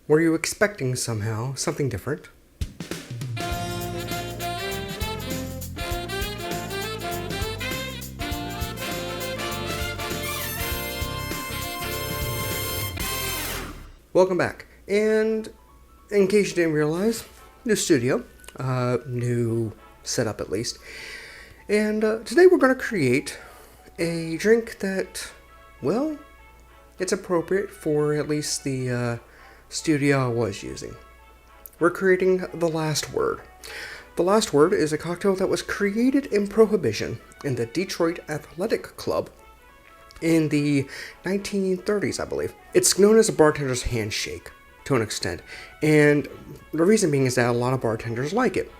Were you expecting somehow something different? Welcome back. And in case you didn't realize, new studio, new setup at least. And today we're going to create a drink that, well, it's appropriate for at least the studio I was using. We're creating The Last Word. The Last Word is a cocktail that was created in Prohibition in the Detroit Athletic Club in the 1930s, I believe. It's known as a bartender's handshake to an extent, and the reason being is that a lot of bartenders like it.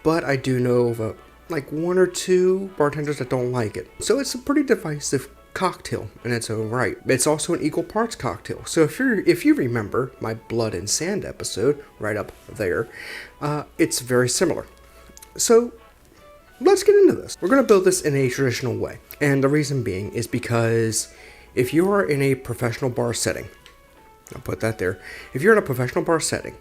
But I do know of like one or two bartenders that don't like it. So it's a pretty divisive cocktail in its own right. It's also an equal parts cocktail. So if you remember my Blood and Sand episode right up there, it's very similar. So let's get into this. We're going to build this in a traditional way. And the reason being is because if you are in a professional bar setting, I'll put that there. If you're in a professional bar setting,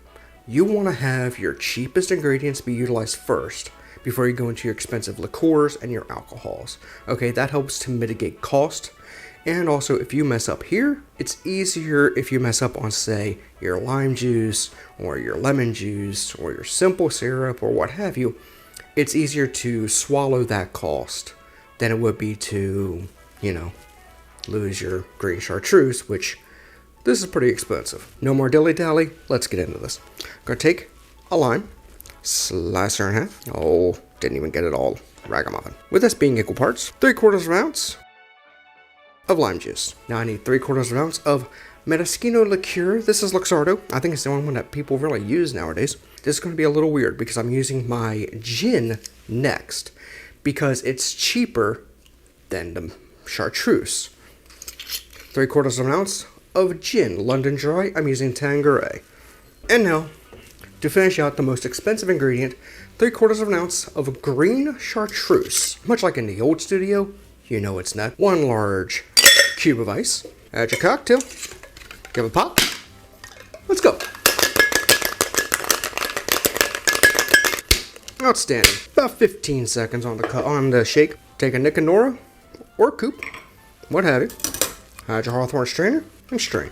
you want to have your cheapest ingredients be utilized first before you go into your expensive liqueurs and your alcohols. Okay, that helps to mitigate cost. And also, if you mess up here, it's easier if you mess up on, say, your lime juice or your lemon juice or your simple syrup or what have you. It's easier to swallow that cost than it would be to, lose your green chartreuse, which this is pretty expensive. No more dilly-dally, let's get into this. I'm going to take a lime, slice her in half. Oh, didn't even get it all. Ragamuffin. With this being equal parts, 3/4 of an ounce of lime juice. Now I need 3/4 of an ounce of Maraschino liqueur. This is Luxardo. I think it's the only one that people really use nowadays. This is going to be a little weird because I'm using my gin next because it's cheaper than the chartreuse. 3/4 of an ounce of gin, London Dry. I'm using Tanqueray. And now, to finish out the most expensive ingredient, 3/4 of an ounce of green chartreuse. Much like in the old studio, you know it's not. 1 large cube of ice. Add your cocktail. Give it a pop. Let's go. Outstanding. About 15 seconds on the shake. Take a Nick and Nora or coupe, what have you. Add your Hawthorne strainer and strain.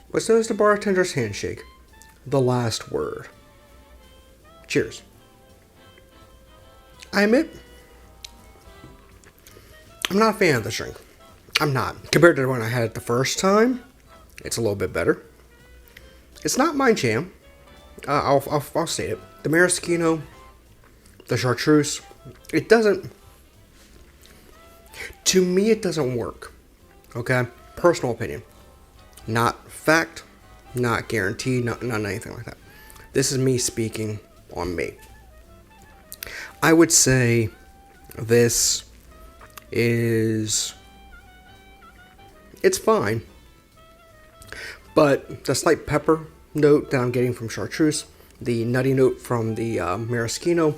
What's known as the bartender's handshake? The last word. Cheers. I admit, I'm not a fan of this drink. I'm not. Compared to when I had it the first time, it's a little bit better. It's not my jam. I'll say it. The maraschino, the chartreuse, it doesn't. To me, it doesn't work. Okay, personal opinion. Not fact, not guaranteed, not anything like that. This is me speaking on me. I would say this is, it's fine, but the slight pepper note that I'm getting from chartreuse, the nutty note from the maraschino,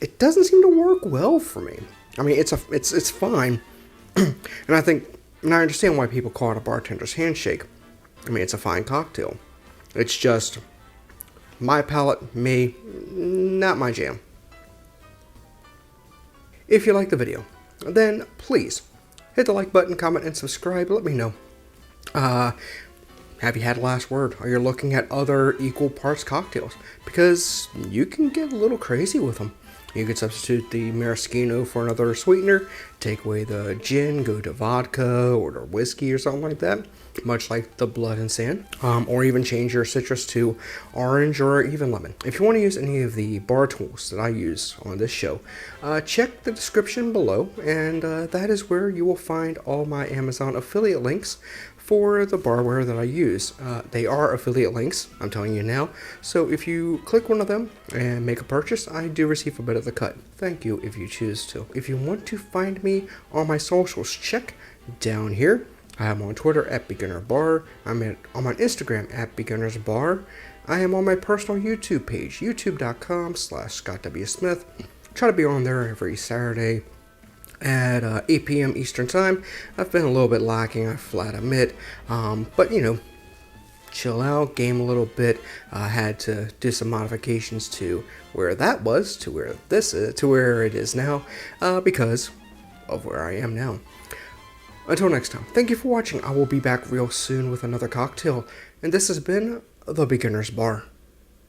it doesn't seem to work well for me. I mean, it's fine, and I understand why people call it a bartender's handshake. I mean, it's a fine cocktail. It's just my palate, me, not my jam. If you like the video, then please hit the like button, comment, and subscribe. Let me know. Have you had a last word? Are you looking at other equal parts cocktails? Because you can get a little crazy with them. You could substitute the maraschino for another sweetener, take away the gin, go to vodka, order whiskey or something like that, much like the Blood and Sand, or even change your citrus to orange or even lemon. If you want to use any of the bar tools that I use on this show, check the description below, and that is where you will find all my Amazon affiliate links for the barware that I use. They are affiliate links, I'm telling you now, so if you click one of them and make a purchase, I do receive a bit of the cut. Thank you if you choose to. If you want to find me on my socials, check down here. I am on Twitter at Beginner Bar. I'm on Instagram at Beginners Bar. I am on my personal YouTube page, youtube.com/ScottWSmith. Try to be on there every Saturday, at 8 p.m. Eastern Time. I've been a little bit lacking, I flat admit, but chill out, game a little bit. Had to do some modifications to where that was, to where this is, to where it is now, because of where I am now. Until next time, thank you for watching. I will be back real soon with another cocktail, and this has been The Beginner's Bar.